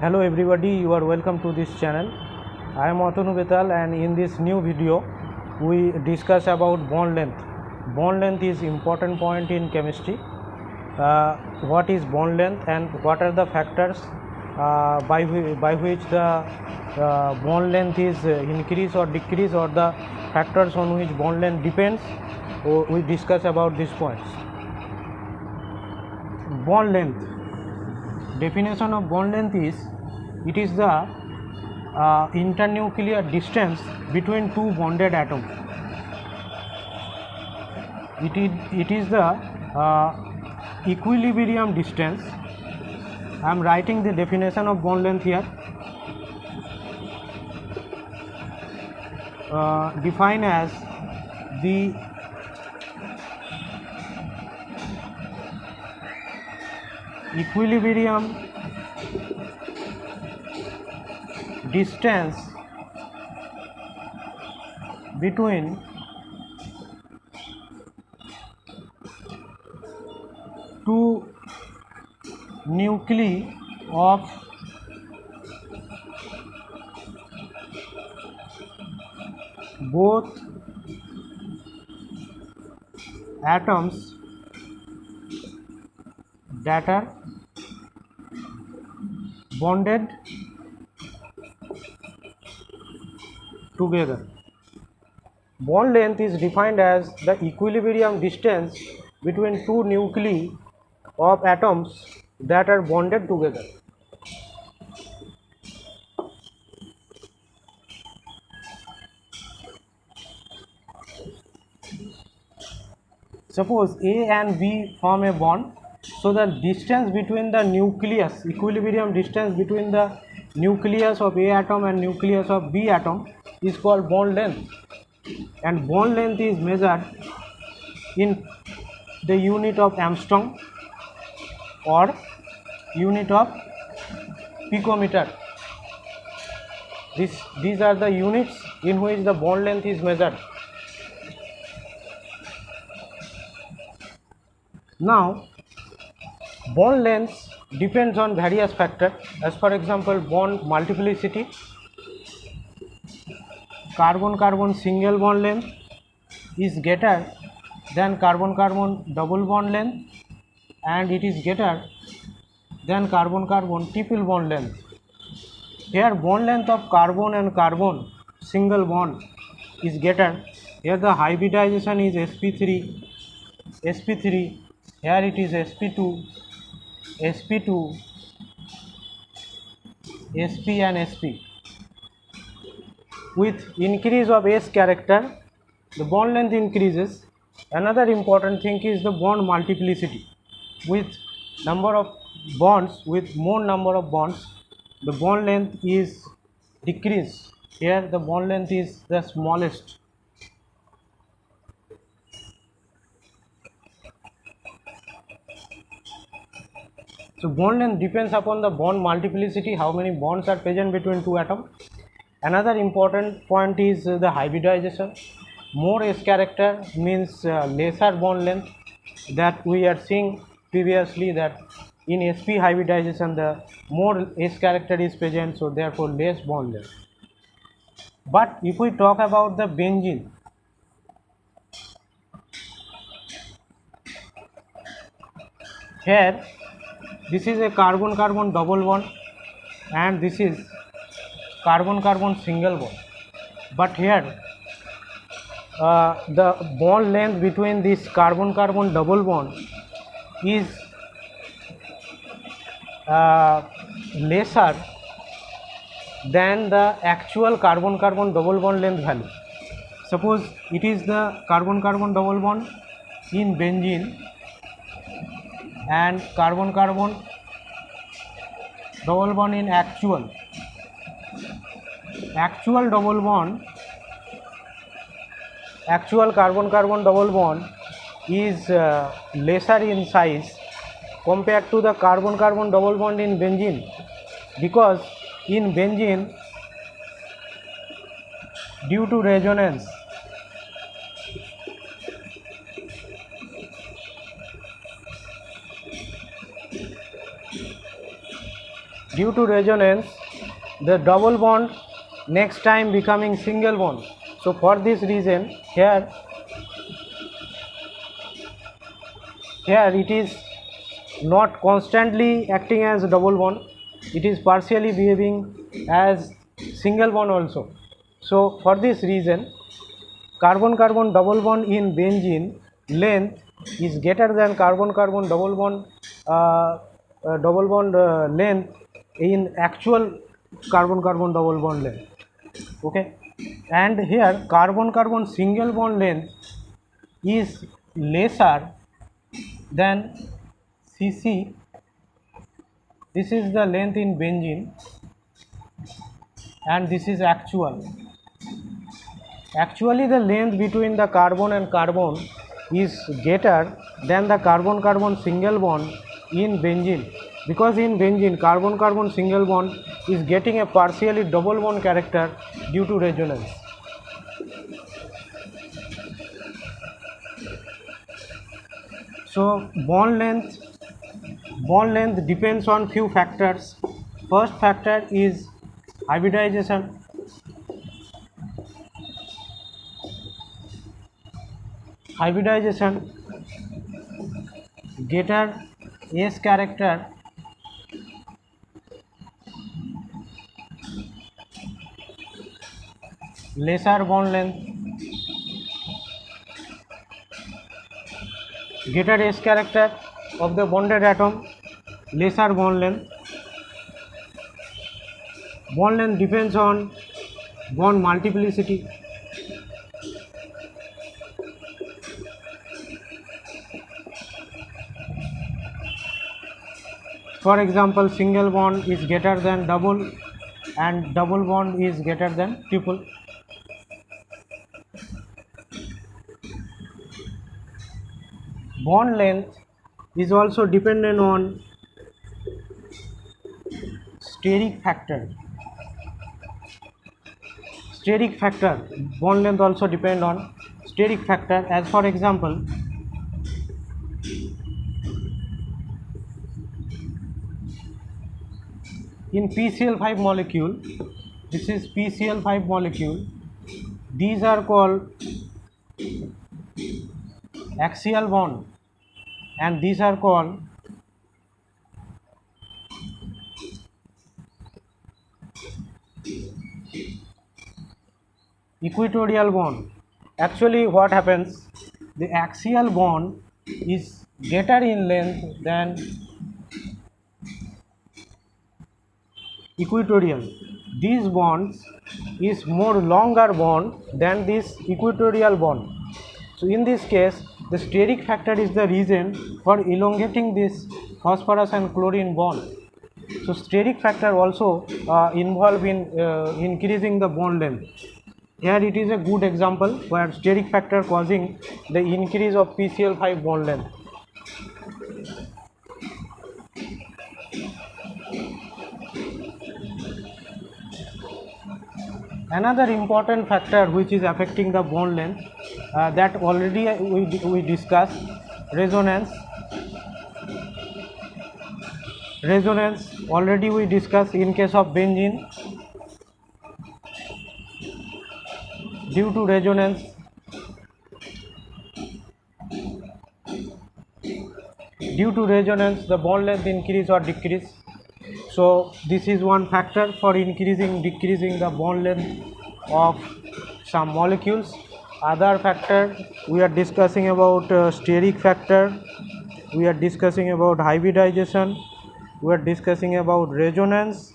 Hello everybody, you are welcome to this channel. I am Atanu Betal, and in this new video we discuss about bond length. Bond length is important point in chemistry. What is bond length and what are the factors by which the bond length is increase or decrease, or the factors on which bond length depends. We discuss about these points. Bond length. Definition of bond length is, it is the internuclear distance between two bonded atoms. It is the equilibrium distance. I am writing the definition of bond length here. Defined as the equilibrium distance between two nuclei of both atoms that are bonded together. Bond length is defined as the equilibrium distance between two nuclei of atoms that are bonded together. Suppose A and B form a bond, so the distance between the nucleus, equilibrium distance between the nucleus of A atom and nucleus of B atom is called bond length, and bond length is measured in the unit of Armstrong or unit of picometer. These are the units in which the bond length is measured. Now, bond length depends on various factors, as for example bond multiplicity, carbon-carbon single bond length is greater than carbon-carbon double bond length, and it is greater than carbon-carbon triple bond length. Here bond length of carbon and carbon single bond is greater. Here the hybridization is sp3, here it is sp2, sp and sp. With increase of s character, the bond length increases. Another important thing is the bond multiplicity. With number of bonds, with more number of bonds, the bond length is decreased. Here the bond length is the smallest. So bond length depends upon the bond multiplicity, how many bonds are present between two atoms. Another important point is the hybridization. More S character means lesser bond length, that we are seeing previously that in sp hybridization the more S character is present, so therefore less bond length. But if we talk about the benzene, here this is a carbon-carbon double bond and this is carbon-carbon single bond, but here the bond length between this carbon-carbon double bond is lesser than the actual carbon-carbon double bond length value. Suppose it is the carbon-carbon double bond in benzene and carbon-carbon double bond in actual double bond, actual carbon-carbon double bond is lesser in size compared to the carbon-carbon double bond in benzene, because in benzene, due to resonance, due to resonance the double bond next time becoming single bond. So for this reason here it is not constantly acting as a double bond, it is partially behaving as single bond also. So for this reason carbon carbon double bond in benzene length is greater than carbon carbon double bond length in actual carbon carbon double bond length. Okay, and here carbon carbon single bond length is lesser than Cc. This is the length in benzene and this is actual. Actually the length between the carbon and carbon is greater than the carbon carbon single bond in benzene, because in benzene carbon carbon single bond is getting a partially double bond character due to resonance. So bond length depends on few factors. First factor is hybridization. Hybridization greater S character lesser bond length, greater S character of the bonded atom, lesser bond length. Bond length depends on bond multiplicity. For example, single bond is greater than double and double bond is greater than triple. Bond length is also dependent on steric factor. Steric factor, bond length also depend on steric factor, as for example in PCl5 molecule, this is PCl5 molecule, these are called axial bond and these are called equatorial bond. Actually what happens, the axial bond is greater in length than equatorial. These bonds is more longer bond than this equatorial bond. So in this case the steric factor is the reason for elongating this phosphorus and chlorine bond. So steric factor also involved in increasing the bond length. Here it is a good example where steric factor causing the increase of PCl5 bond length. Another important factor which is affecting the bond length that already we discussed, resonance. Resonance already we discussed in case of benzene. Due to resonance, the bond length increase or decrease. So this is one factor for increasing decreasing the bond length of some molecules. Other factor we are discussing about steric factor, we are discussing about hybridization, we are discussing about resonance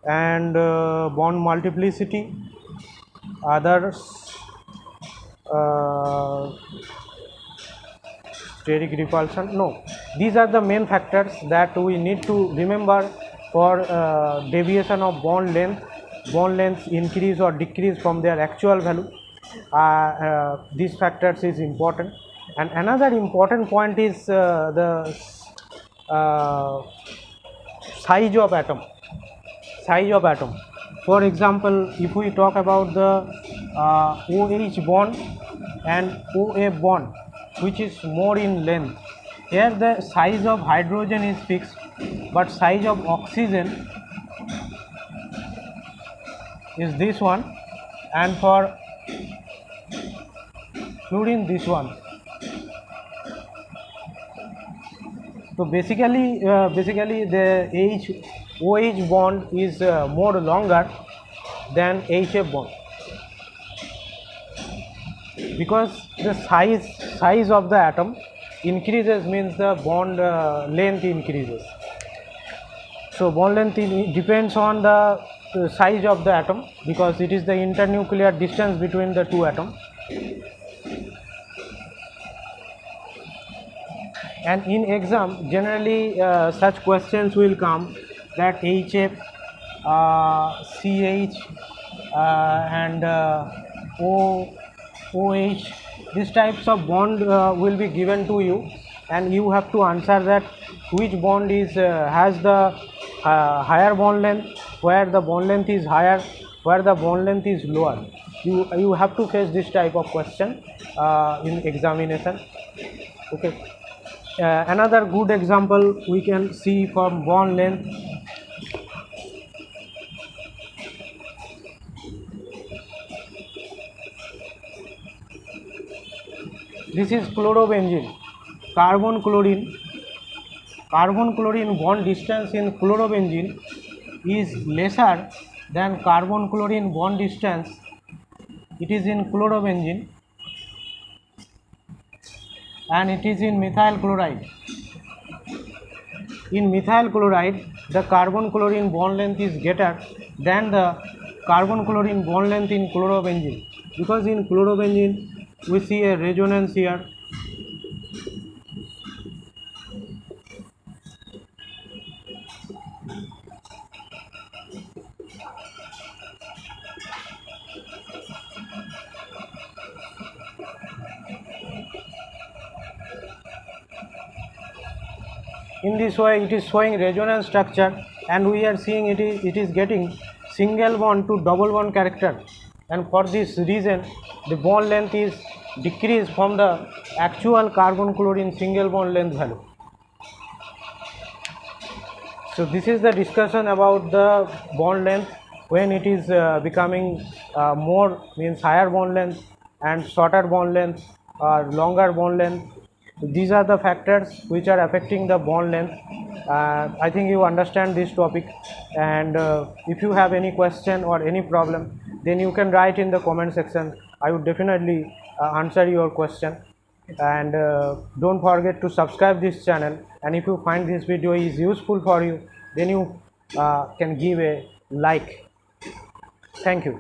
and bond multiplicity. Others steric repulsion, no, these are the main factors that we need to remember for deviation of bond length increase or decrease from their actual value. These factors is important. And another important point is the size of atom. For example, if we talk about the OH bond and OA bond, which is more in length, here the size of hydrogen is fixed but size of oxygen is this one, and for fluorine this one. So basically the OH bond is more longer than HF bond, because the size of the atom increases, means the bond length increases. So bond length depends on the size of the atom, because it is the internuclear distance between the two atoms. And in exam generally such questions will come, that HF, CH, and OH, these types of bond will be given to you, and you have to answer that which bond is has the higher bond length, where the bond length is higher, where the bond length is lower. You have to face this type of question in examination. Okay. Another good example we can see from bond length. This is chlorobenzene, carbon chlorine. Carbon chlorine bond distance in chlorobenzene is lesser than carbon chlorine bond distance it is in chlorobenzene, and it is in methyl chloride. In methyl chloride, the carbon chlorine bond length is greater than the carbon chlorine bond length in chlorobenzene, because in chlorobenzene we see a resonance here. In this way it is showing resonance structure, and we are seeing it is getting single bond to double bond character, and for this reason the bond length is decreased from the actual carbon chlorine single bond length value. So this is the discussion about the bond length when it is becoming more, means higher bond length, and shorter bond length or longer bond length. So these are the factors which are affecting the bond length. I think you understand this topic, and if you have any question or any problem, then you can write in the comment section. I would definitely answer your question. And don't forget to subscribe this channel, and if you find this video is useful for you, then you can give a like. Thank you.